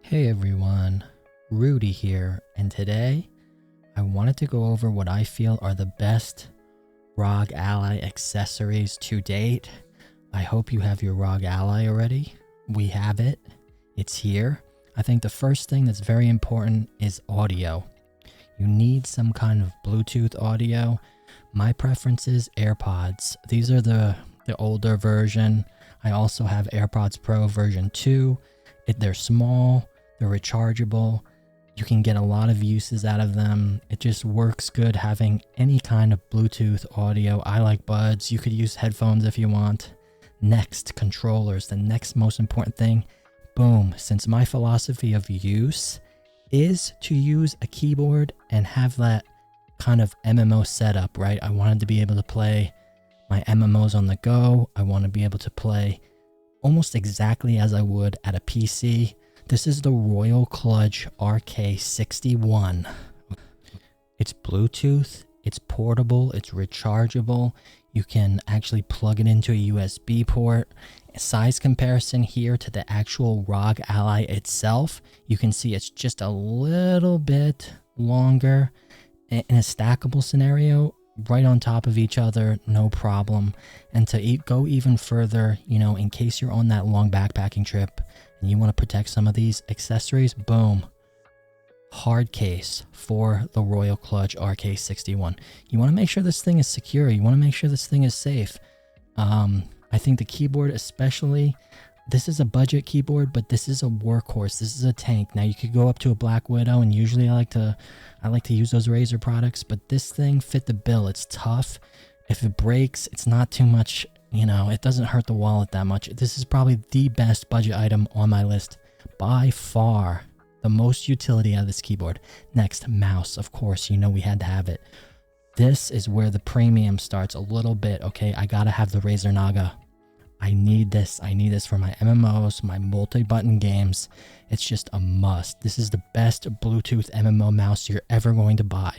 Hey everyone, Rhoody here, and today I wanted to go over what I feel are the best ROG Ally accessories to date. I hope you have your ROG Ally already. We have it. It's here. I think the first thing that's very important is audio. You need some kind of Bluetooth audio. My preference is AirPods. These are the older version. I also have AirPods Pro version 2. They're small. They're rechargeable. You can get a lot of uses out of them. It just works good having any kind of Bluetooth audio. I like buds. You could use headphones if you want. Next, controllers. The next most important thing. Boom. Since my philosophy of use is to use a keyboard and have that kind of MMO setup, right? I wanted to be able to play my MMOs on the go. I want to be able to play almost exactly as I would at a PC. This is the Royal Clutch RK61. It's Bluetooth, it's portable, it's rechargeable. You can actually plug it into a USB port. Size comparison here to the actual ROG Ally itself. You can see it's just a little bit longer. In a stackable scenario, right on top of each other, no problem. And to go even further, you know, in case you're on that long backpacking trip and you want to protect some of these accessories, boom, hard case for the Royal Clutch RK61. You want to make sure this thing is secure. You want to make sure this thing is safe. I think the keyboard especially, this is a budget keyboard, but this is a workhorse. This is a tank. Now you could go up to a Black Widow, and usually I like to use those Razer products, but this thing fit the bill. It's tough. If it breaks, it's not too much, you know, it doesn't hurt the wallet that much. This is probably the best budget item on my list by far. The most utility out of this keyboard. Next, mouse. Of course, you know we had to have it. This is where the premium starts a little bit. Okay, I gotta have the Razer Naga. I need this. I need this for my MMOs, my multi-button games. It's just a must. This is the best Bluetooth MMO mouse you're ever going to buy.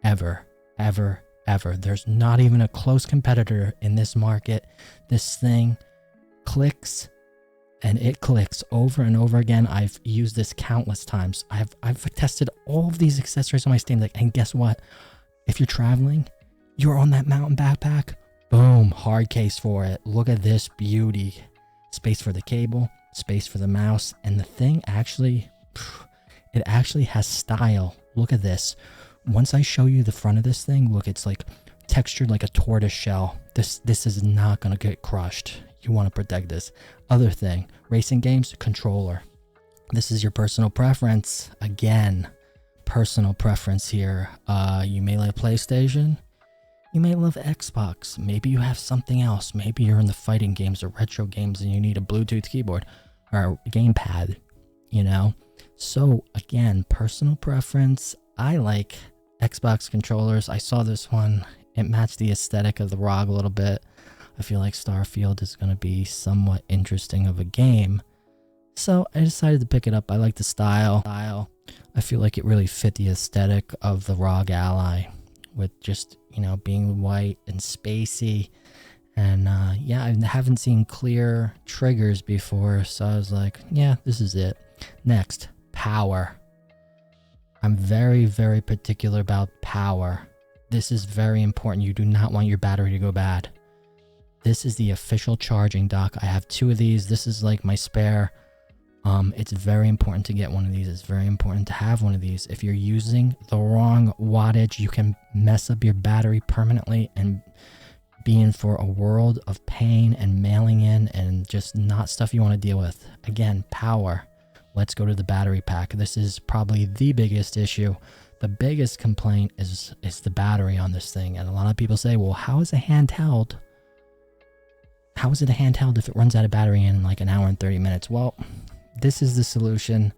Ever, ever, ever. There's not even a close competitor in this market. This thing clicks and it clicks over and over again. I've used this countless times. I've tested all of these accessories on my Steam Deck, and guess what? If you're traveling, you're on that mountain backpack, boom, hard case for it. Look at this beauty. Space for the cable, space for the mouse, and the thing actually, it actually has style. Look at this. Once I show you the front of this thing, look, it's like textured like a tortoise shell. This is not gonna get crushed. You want to protect this. Other thing, racing games, controller. This is your personal preference. Again, personal preference here. You may like PlayStation. You may love Xbox. Maybe you have something else. Maybe you're in the fighting games or retro games and you need a Bluetooth keyboard or a gamepad, you know? So again, personal preference. I like Xbox controllers. I saw this one. It matched the aesthetic of the ROG a little bit. I feel like Starfield is going to be somewhat interesting of a game. So I decided to pick it up. I like the style. I feel like it really fit the aesthetic of the ROG Ally with just, you know, being white and spacey. And yeah, I haven't seen clear triggers before, so I was like, yeah, this is it. Next, power. I'm very, very particular about power. This is very important. You do not want your battery to go bad. This is the official charging dock. I have 2 of these. This is like my spare. It's very important to get one of these. It's very important to have one of these. If you're using the wrong wattage, you can mess up your battery permanently and be in for a world of pain and mailing in and just not stuff you want to deal with. Again, power. Let's go to the battery pack. This is probably the biggest issue. The biggest complaint is the battery on this thing. And a lot of people say, well, how is a handheld? How is it a handheld if it runs out of battery in like an hour and 30 minutes? Well, this is the solution.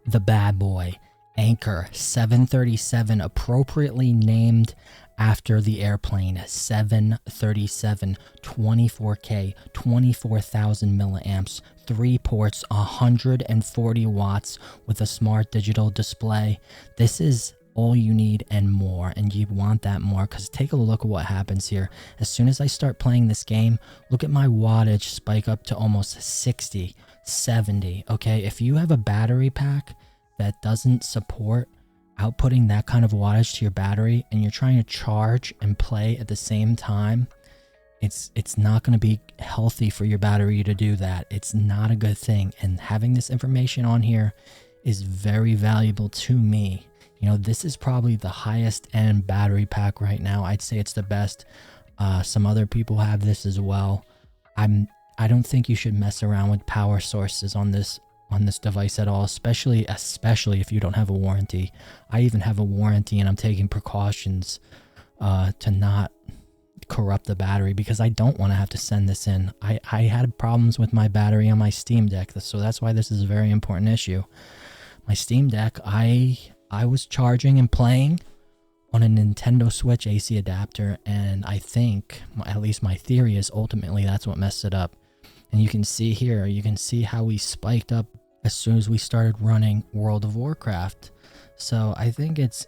The bad boy, Anchor 737, appropriately named after the airplane. 737, 24K, 24,000 milliamps, 3 ports, 140 watts with a smart digital display. This is all you need and more, and you want that more, because take a look at what happens here. As soon as I start playing this game, look at my wattage spike up to almost 60. 70. Okay, if you have a battery pack that doesn't support outputting that kind of wattage to your battery, and you're trying to charge and play at the same time, it's not going to be healthy for your battery to do that. It's not a good thing. And having this information on here is very valuable to me. You know, this is probably the highest end battery pack right now. I'd say it's the best. Some other people have this as well. I don't think you should mess around with power sources on this device at all, especially if you don't have a warranty. I even have a warranty, and I'm taking precautions to not corrupt the battery, because I don't want to have to send this in. I had problems with my battery on my Steam Deck, so that's why this is a very important issue. My Steam Deck, I was charging and playing on a Nintendo Switch AC adapter, and I think, at least my theory is, ultimately that's what messed it up. And you can see here, you can see how we spiked up as soon as we started running World of Warcraft. So I think it's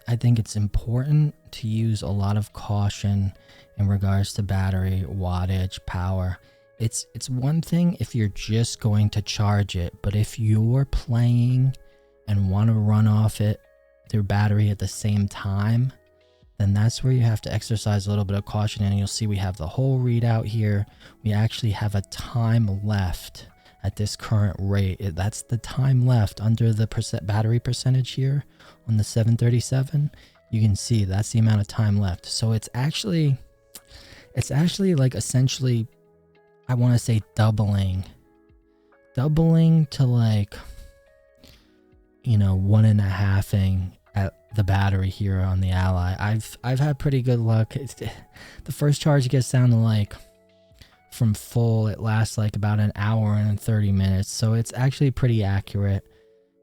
important to use a lot of caution in regards to battery, wattage, power. It's one thing if you're just going to charge it, but if you're playing and want to run off it through battery at the same time, then that's where you have to exercise a little bit of caution. And you'll see we have the whole readout here. We actually have a time left at this current rate. That's the time left under the battery percentage here on the 737. You can see that's the amount of time left. So it's actually like essentially, I want to say doubling to like, you know, 1.5ing at the battery here on the Ally. I've had pretty good luck. The first charge gets down to like, from full, it lasts like about an hour and 30 minutes. So it's actually pretty accurate.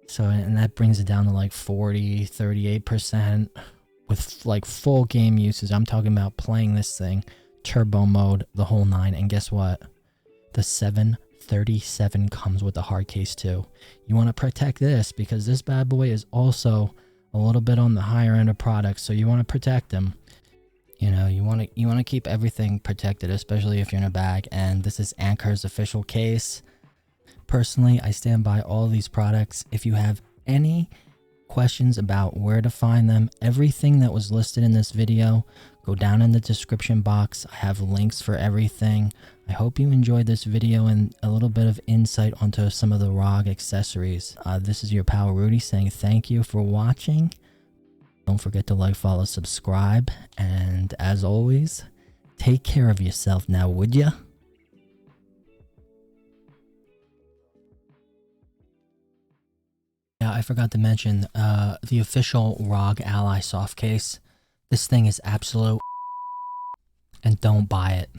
So, and that brings it down to like 38% with like full game usage. I'm talking about playing this thing, turbo mode, the whole nine. And guess what? The 737 comes with the hard case too. You want to protect this because this bad boy is also a little bit on the higher end of products. So you want to protect them. You know, you want to keep everything protected, especially if you're in a bag. And this is Anker's official case. Personally, I stand by all these products. If you have any questions about where to find them, everything that was listed in this video, go down in the description box. I have links for everything. I hope you enjoyed this video and a little bit of insight onto some of the ROG accessories. This is your pal Rhoody saying thank you for watching. Don't forget to like, follow, subscribe, and as always, take care of yourself now, would ya? Yeah, I forgot to mention the official ROG Ally soft case. This thing is absolute, and don't buy it.